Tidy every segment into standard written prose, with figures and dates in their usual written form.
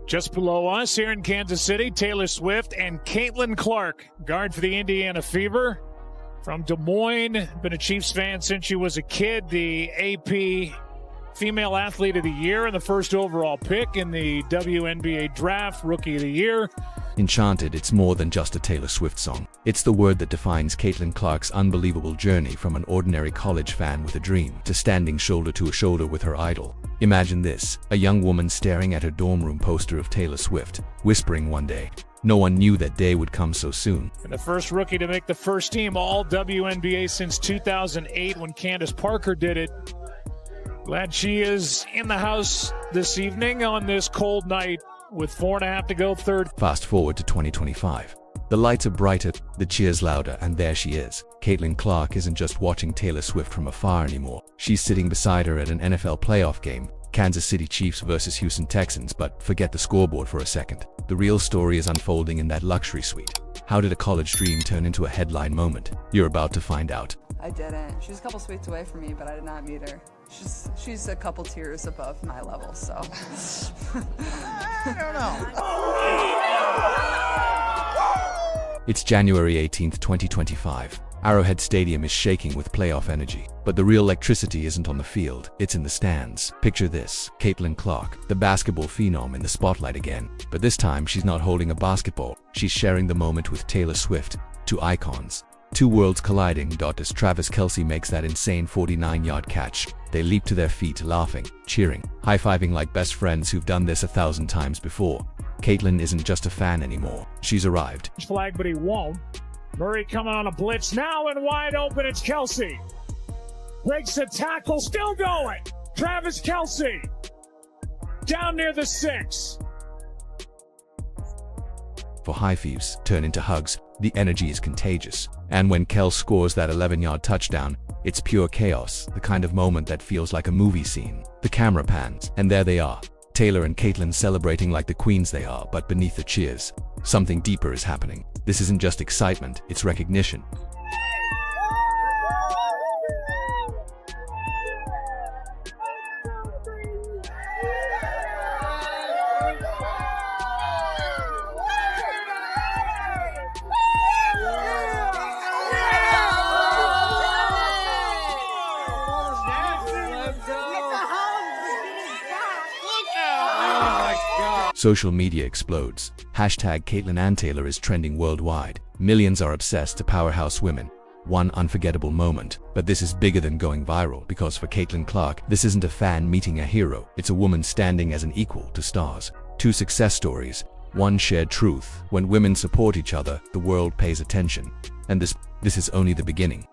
Just below us here in Kansas City, Taylor Swift and Caitlin Clark, guard for the Indiana Fever. From Des Moines, been a Chiefs fan since she was a kid. The AP Female Athlete of the Year and the first overall pick in the WNBA draft, Rookie of the Year. Enchanted, it's more than just a Taylor Swift song. It's the word that defines Caitlin Clark's unbelievable journey from an ordinary college fan with a dream to standing shoulder to shoulder with her idol. Imagine this, a young woman staring at her dorm room poster of Taylor Swift, whispering one day. No one knew that day would come so soon. And the first rookie to make the first team all WNBA since 2008 when Candace Parker did it. Glad she is in the house this evening on this cold night with 4.5 to go, third. Fast forward to 2025. The lights are brighter, the cheers louder, and there she is. Caitlin Clark isn't just watching Taylor Swift from afar anymore. She's sitting beside her at an NFL playoff game, Kansas City Chiefs versus Houston Texans, but forget the scoreboard for a second. The real story is unfolding in that luxury suite. How did a college dream turn into a headline moment? You're about to find out. I didn't. She's a couple suites away from me, but I did not meet her. She's a couple tiers above my level, so. I don't know. It's January 18th, 2025. Arrowhead Stadium is shaking with playoff energy. But the real electricity isn't on the field, it's in the stands. Picture this, Caitlin Clark, the basketball phenom, in the spotlight again. But this time, she's not holding a basketball. She's sharing the moment with Taylor Swift, two icons. Two worlds colliding. As Travis Kelce makes that insane 49-yard catch, they leap to their feet, laughing, cheering, high-fiving like best friends who've done this 1,000 times before. Caitlin isn't just a fan anymore. She's arrived. Flag, but he won't. Murray coming on a blitz now and wide open. It's Kelce. Breaks the tackle, still going. Travis Kelce down near the 6. For high fives turn into hugs. The energy is contagious. And when Kel scores that 11-yard touchdown, it's pure chaos, the kind of moment that feels like a movie scene. The camera pans, and there they are, Taylor and Caitlin celebrating like the queens they are, but beneath the cheers, something deeper is happening. This isn't just excitement, it's recognition. Social media explodes. Hashtag Caitlin and Taylor is trending worldwide. Millions are obsessed to powerhouse women. One unforgettable moment. But this is bigger than going viral, because for Caitlin Clark, this isn't a fan meeting a hero. It's a woman standing as an equal to stars. Two success stories. One shared truth. When women support each other, the world pays attention. And this is only the beginning.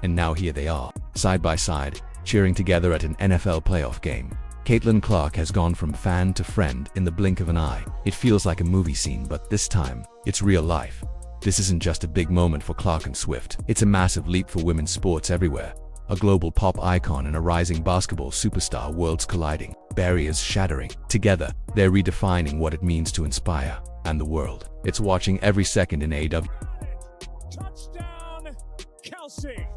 And now here they are, side by side, cheering together at an NFL playoff game. Caitlin Clark has gone from fan to friend in the blink of an eye. It feels like a movie scene, but this time, it's real life. This isn't just a big moment for Clark and Swift. It's a massive leap for women's sports everywhere. A global pop icon and a rising basketball superstar, worlds colliding, barriers shattering. Together, they're redefining what it means to inspire. And the world, it's watching every second in AW. Touchdown, Kelce.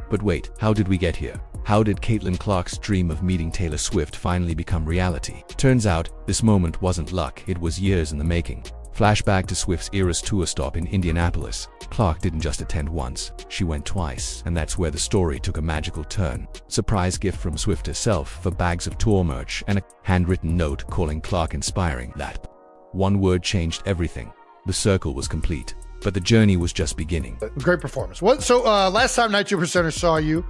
But wait, how did we get here? How did Caitlin Clark's dream of meeting Taylor Swift finally become reality? Turns out, this moment wasn't luck, it was years in the making. Flashback to Swift's Eras tour stop in Indianapolis. Clark didn't just attend once, she went twice, and that's where the story took a magical turn. Surprise gift from Swift herself for bags of tour merch and a handwritten note calling Clark inspiring. That one word changed everything. The circle was complete. But the journey was just beginning. Great performance. Last time 92%er saw you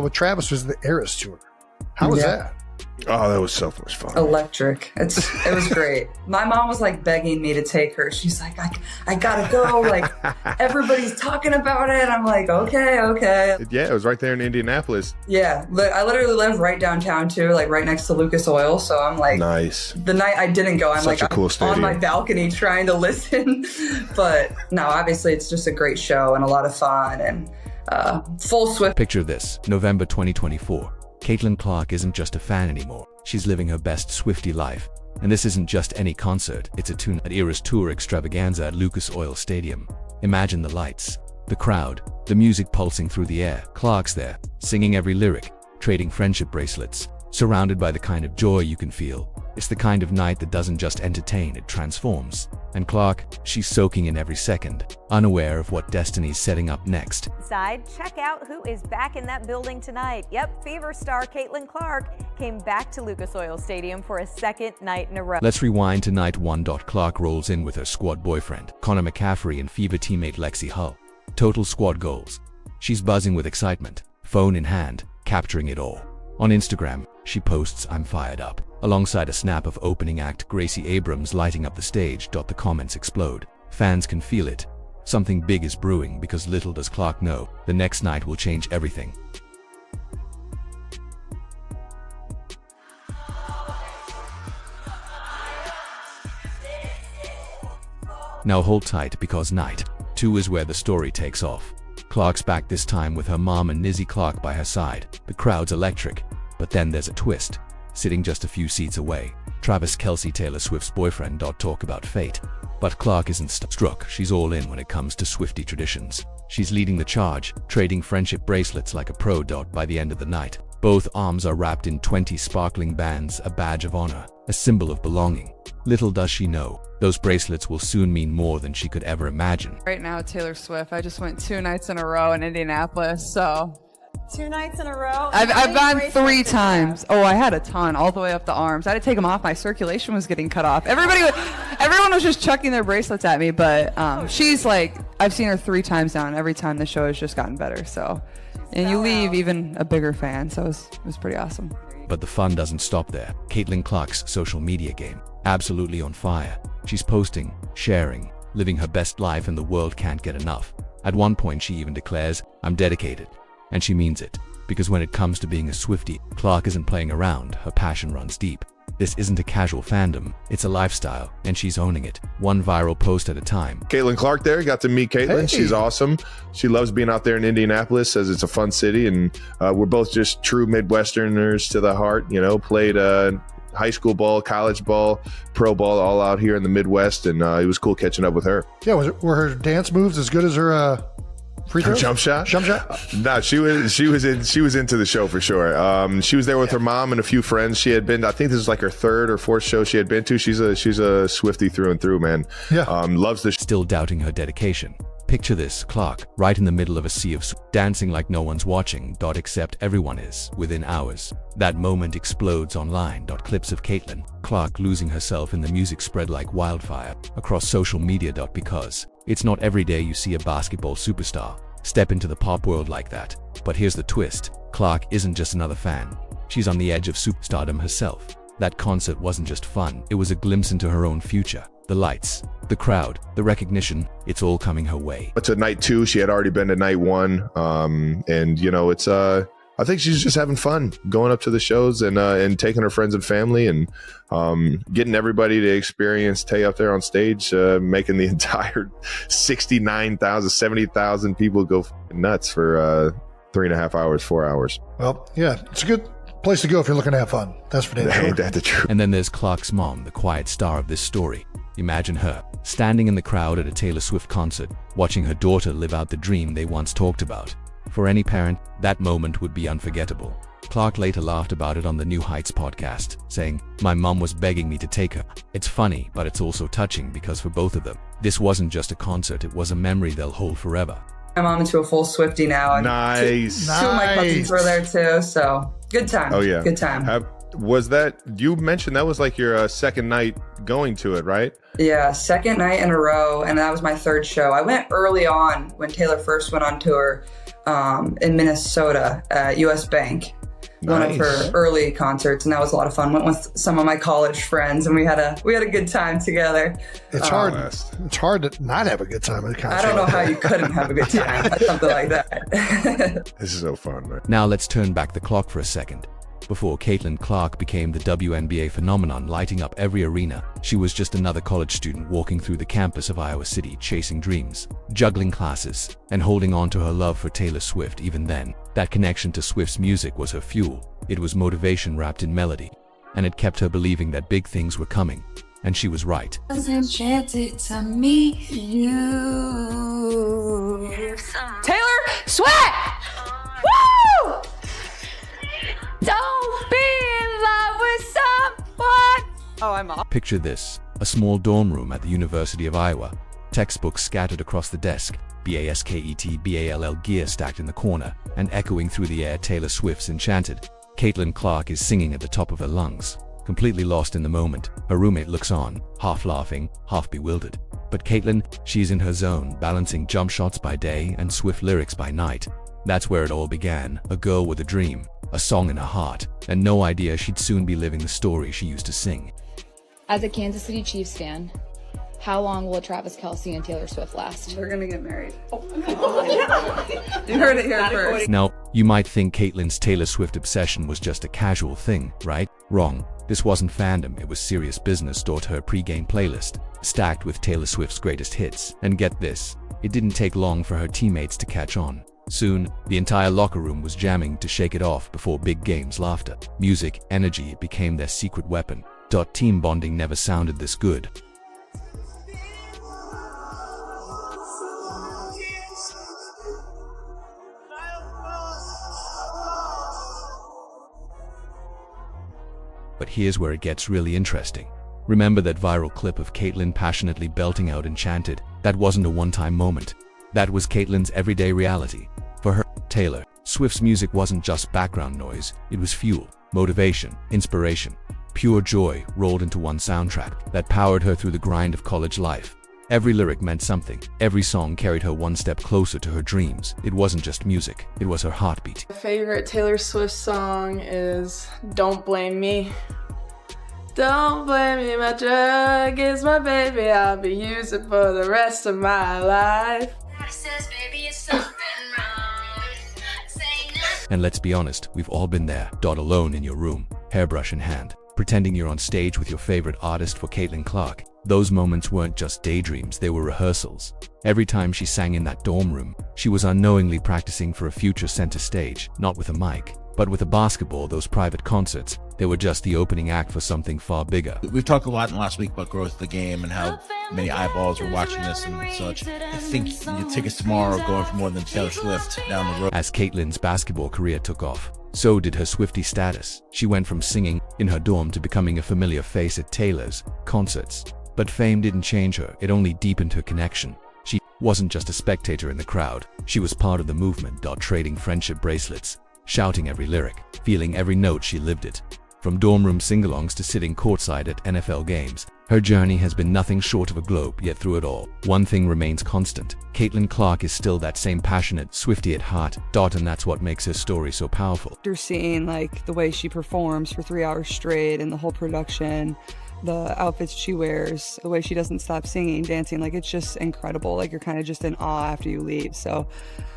with Travis was the Eras tour. How was that? Oh, that was so much fun. Electric. It was great. My mom was like begging me to take her. She's like, I gotta go. Like, everybody's talking about it. I'm like, okay. Yeah, it was right there in Indianapolis. Yeah, I literally live right downtown too, like right next to Lucas Oil. So I'm like, nice. The night I didn't go, I'm Such like a cool stadium. on my balcony trying to listen. But no, obviously it's just a great show and a lot of fun and full Swift. Picture this, November 2024. Caitlin Clark isn't just a fan anymore. She's living her best Swiftie life. And this isn't just any concert, it's a tune at Eras Tour extravaganza at Lucas Oil Stadium. Imagine the lights, the crowd, the music pulsing through the air. Clark's there, singing every lyric, trading friendship bracelets, surrounded by the kind of joy you can feel. It's the kind of night that doesn't just entertain, it transforms. And Clark, she's soaking in every second, unaware of what destiny's setting up next. Check out who is back in that building tonight. Yep, Fever star Caitlin Clark came back to Lucas Oil Stadium for a second night in a row. Let's rewind to night 1. Clark rolls in with her squad boyfriend, Connor McCaffrey, and Fever teammate Lexi Hull. Total squad goals. She's buzzing with excitement, phone in hand, capturing it all. On Instagram, she posts, "I'm fired up," alongside a snap of opening act Gracie Abrams lighting up the stage. The comments explode. Fans can feel it. Something big is brewing, because little does Clark know, the next night will change everything. Now hold tight, because night 2 is where the story takes off. Clark's back, this time with her mom and Nizzy Clark by her side. The crowd's electric, but then there's a twist. Sitting just a few seats away, Travis Kelce, Taylor Swift's boyfriend. Talk about fate. But Clark isn't struck. She's all in when it comes to Swiftie traditions. She's leading the charge, trading friendship bracelets like a pro. By the end of the night, both arms are wrapped in 20 sparkling bands, a badge of honor, a symbol of belonging. Little does she know, those bracelets will soon mean more than she could ever imagine. Right now, Taylor Swift, I just went 2 nights in a row in Indianapolis, so. 2 nights in a row? I've gone 3 times. Oh, I had a ton, all the way up the arms. I had to take them off. My circulation was getting cut off. Everyone was just chucking their bracelets at me, but she's like, I've seen her 3 times now, and every time the show has just gotten better, so. And you leave even a bigger fan, so it was pretty awesome. But the fun doesn't stop there. Caitlin Clark's social media game, absolutely on fire. She's posting, sharing, living her best life, and the world can't get enough. At one point she even declares, "I'm dedicated." And she means it, because when it comes to being a Swiftie, Clark isn't playing around, her passion runs deep. This isn't a casual fandom, it's a lifestyle, and she's owning it, one viral post at a time. Caitlin Clark there, got to meet Caitlin. Hey. She's awesome. She loves being out there in Indianapolis, says it's a fun city, and we're both just true Midwesterners to the heart, you know, played high school ball, college ball, pro ball, all out here in the Midwest, and it was cool catching up with her. Yeah, were her dance moves as good as her free Her throws? jump shot? Jump shot? No, she was into the show for sure. She was there with her mom and a few friends. She had been, I think this is like her 3rd or 4th show she had been to. She's a Swiftie through and through, man. Yeah. Loves the Still doubting her dedication. Picture this, Clark, right in the middle of a sea of dancing like no one's watching. Except everyone is, within hours. That moment explodes online. Clips of Caitlin Clark losing herself in the music spread like wildfire across social media. Because it's not every day you see a basketball superstar step into the pop world like that. But here's the twist. Clark isn't just another fan. She's on the edge of superstardom herself. That concert wasn't just fun, it was a glimpse into her own future. The lights, the crowd, the recognition, it's all coming her way. But to night 2, she had already been to night 1. And you know, it's I think she's just having fun going up to the shows and taking her friends and family and getting everybody to experience Tay up there on stage, making the entire 69,000, 70,000 people go nuts for 3.5 hours, 4 hours. Well, yeah, it's a good place to go if you're looking to have fun. That's for damn sure. Ain't that the truth? And then there's Clark's mom, the quiet star of this story. Imagine her, standing in the crowd at a Taylor Swift concert, watching her daughter live out the dream they once talked about. For any parent, that moment would be unforgettable. Clark later laughed about it on the New Heights podcast, saying, "My mom was begging me to take her." It's funny, but it's also touching, because for both of them, this wasn't just a concert, it was a memory they'll hold forever. My mom into a full Swiftie now. And Nice. Two of my cousins were there too, so good time. Oh yeah, good time. Was that, you mentioned that was like your second night going to it, right? Yeah, second night in a row, and that was my 3rd show. I went early on when Taylor first went on tour in Minnesota at US Bank. One of her early concerts, and that was a lot of fun. Went with some of my college friends, and we had a good time together. It's hard. It's hard to not have a good time at a concert. I don't know how you couldn't have a good time at something like that. This is so fun, man. Now let's turn back the clock for a second. Before Caitlin Clark became the WNBA phenomenon lighting up every arena, she was just another college student walking through the campus of Iowa City, chasing dreams, juggling classes, and holding on to her love for Taylor Swift. Even then, that connection to Swift's music was her fuel. It was motivation wrapped in melody. and it kept her believing that big things were coming. And she was right. I was enchanted to meet you. Taylor Swift! Woo! Don't be in love with someone. Oh, I'm off. Picture this, a small dorm room at the University of Iowa. Textbooks scattered across the desk, BASKET BALL gear stacked in the corner, and echoing through the air Taylor Swift's Enchanted. Caitlin Clark is singing at the top of her lungs. Completely lost in the moment, her roommate looks on, half laughing, half bewildered. But Caitlin, she's in her zone, balancing jump shots by day and Swift lyrics by night. That's where it all began, a girl with a dream, a song in her heart, and no idea she'd soon be living the story she used to sing. As a Kansas City Chiefs fan, how long will Travis Kelce and Taylor Swift last? They're gonna get married. You heard it here first. Now, you might think Caitlin's Taylor Swift obsession was just a casual thing, right? Wrong. This wasn't fandom, it was serious business. Stored her pre-game playlist, stacked with Taylor Swift's greatest hits. And get this, it didn't take long for her teammates to catch on. Soon, the entire locker room was jamming to shake it off before big games. Laughter, music, energy, it became their secret weapon. Team bonding never sounded this good. But here's where it gets really interesting. Remember that viral clip of Caitlin passionately belting out Enchanted? That wasn't a one-time moment. That was Caitlin's everyday reality. For her, Taylor Swift's music wasn't just background noise, it was fuel, motivation, inspiration, pure joy rolled into one soundtrack that powered her through the grind of college life. Every lyric meant something. Every song carried her one step closer to her dreams. It wasn't just music, it was her heartbeat. My favorite Taylor Swift song is Don't Blame Me. Don't blame me, my drug is my baby, I'll be using for the rest of my life. And let's be honest, we've all been there, alone in your room, hairbrush in hand, pretending you're on stage with your favorite artist. For Caitlin Clark, those moments weren't just daydreams, they were rehearsals. Every time she sang in that dorm room, she was unknowingly practicing for a future center stage, not with a mic, but with a basketball. Those private concerts, they were just the opening act for something far bigger. We've talked a lot in the last week about growth of the game and how many eyeballs were watching this and such. I think your tickets tomorrow are going for more than Taylor Swift down the road. As Caitlin's basketball career took off, so did her Swiftie status. She went from singing in her dorm to becoming a familiar face at Taylor's concerts. But fame didn't change her, it only deepened her connection. She wasn't just a spectator in the crowd, she was part of the movement. Trading friendship bracelets, shouting every lyric, feeling every note. She lived it. From dorm room sing-alongs to sitting courtside at NFL games, her journey has been nothing short of a globe. Yet through it all, one thing remains constant. Caitlin Clark is still that same passionate Swiftie at heart. And that's what makes her story so powerful. You're seeing like the way she performs for 3 hours straight and the whole production, the outfits she wears, the way she doesn't stop singing, dancing, like it's just incredible. Like you're kind of just in awe after you leave. So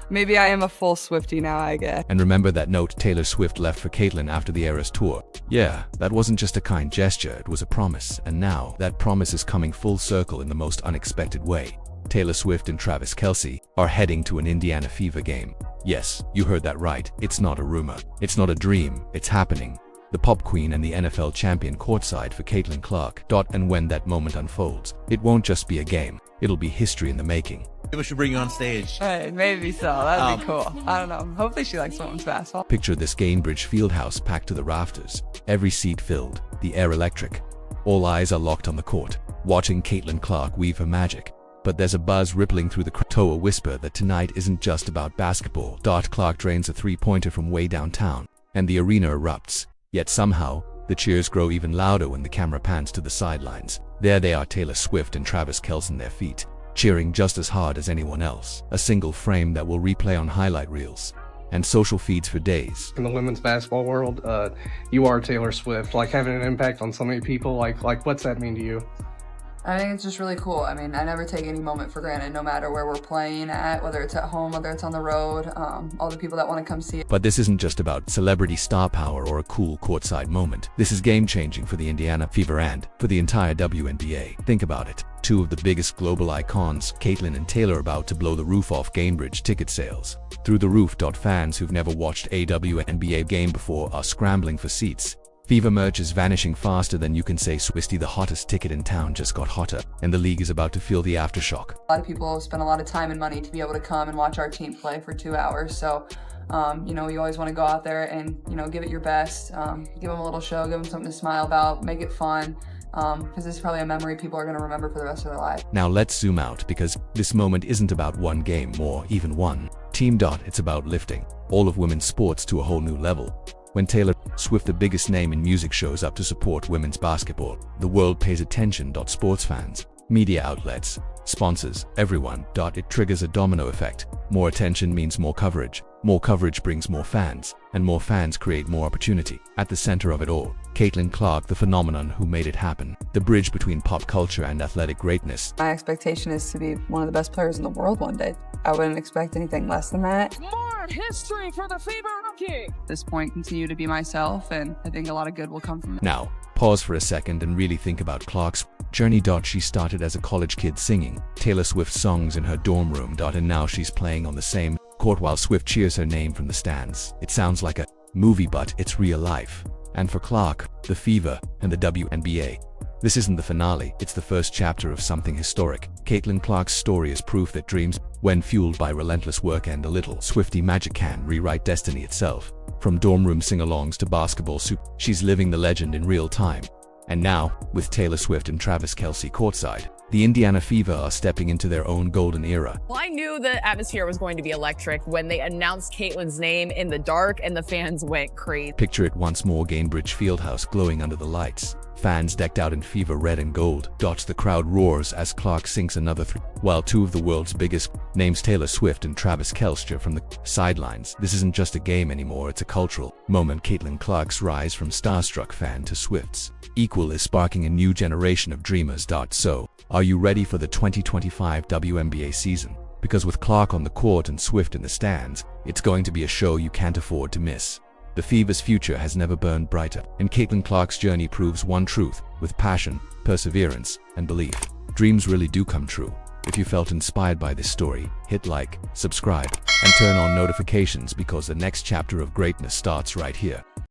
maybe I am a full Swiftie now, I guess. And remember that note Taylor Swift left for Caitlin after the Eras tour? Yeah, that wasn't just a kind gesture, it was a promise. And now, that promise is coming full circle in the most unexpected way. Taylor Swift and Travis Kelce are heading to an Indiana Fever game. Yes, you heard that right. It's not a rumor. It's not a dream. It's happening. The pop queen and the NFL champion courtside for Caitlin Clark. And when that moment unfolds, it won't just be a game. It'll be history in the making. Maybe we should bring you on stage. Hey, maybe so. That'd be cool. I don't know. Hopefully she likes women's basketball. Picture this Gainbridge Fieldhouse packed to the rafters. Every seat filled. The air electric. All eyes are locked on the court, watching Caitlin Clark weave her magic. But there's a buzz rippling through the crowd. A whisper that tonight isn't just about basketball. Clark drains a three-pointer from way downtown, and the arena erupts. Yet somehow, the cheers grow even louder when the camera pans to the sidelines. There they are, Taylor Swift and Travis Kelce on their feet, cheering just as hard as anyone else. A single frame that will replay on highlight reels and social feeds for days. In the women's basketball world, you are Taylor Swift, like having an impact on so many people. Like what's that mean to you? I think it's just really cool. I mean, I never take any moment for granted, no matter where we're playing at, whether it's at home, whether it's on the road, all the people that want to come see it. But this isn't just about celebrity star power or a cool courtside moment. This is game-changing for the Indiana Fever and for the entire WNBA. Think about it. Two of the biggest global icons, Caitlin and Taylor, about to blow the roof off Gainbridge ticket sales. Through the roof. Fans who've never watched a WNBA game before are scrambling for seats. Fever merch is vanishing faster than you can say Swiftie, the hottest ticket in town, just got hotter, and the league is about to feel the aftershock. A lot of people spend a lot of time and money to be able to come and watch our team play for 2 hours. So, you know, you always want to go out there and, you know, give it your best, give them a little show, give them something to smile about, make it fun. Because this is probably a memory people are going to remember for the rest of their life. Now let's zoom out, because this moment isn't about one game or even one team. It's about lifting all of women's sports to a whole new level. When Taylor Swift, the biggest name in music, shows up to support women's basketball, the world pays attention. Sports fans, media outlets, sponsors, everyone. It triggers a domino effect. More attention means more coverage. More coverage brings more fans, and more fans create more opportunity. At the center of it all, Caitlin Clark, the phenomenon who made it happen, the bridge between pop culture and athletic greatness. My expectation is to be one of the best players in the world one day. I wouldn't expect anything less than that. More history for the Fever rookie. At this point, continue to be myself, and I think a lot of good will come from it. Now, pause for a second and really think about Clark's journey. She started as a college kid singing Taylor Swift songs in her dorm room. And now she's playing on the same court while Swift cheers her name from the stands. It sounds like a movie, but it's real life. And for Clark, the Fever, and the WNBA, this isn't the finale, it's the first chapter of something historic. Caitlin Clark's story is proof that dreams, when fueled by relentless work and a little Swiftie magic, can rewrite destiny itself. From dorm room sing-alongs to basketball soup, she's living the legend in real time. And now, with Taylor Swift and Travis Kelce courtside, the Indiana Fever are stepping into their own golden era. Well, I knew the atmosphere was going to be electric when they announced Caitlin's name in the dark and the fans went crazy. Picture it once more: Gainbridge Fieldhouse glowing under the lights. Fans decked out in Fever red and gold. The crowd roars as Clark sinks another three, while two of the world's biggest names, Taylor Swift and Travis Kelce, from the sidelines. This isn't just a game anymore, it's a cultural moment. Caitlin Clark's rise from starstruck fan to Swift's equal is sparking a new generation of dreamers. So, are you ready for the 2025 WNBA season? Because with Clark on the court and Swift in the stands, it's going to be a show you can't afford to miss. The Fever's future has never burned brighter, and Caitlin Clark's journey proves one truth: with passion, perseverance, and belief, dreams really do come true. If you felt inspired by this story, hit like, subscribe, and turn on notifications, because the next chapter of greatness starts right here.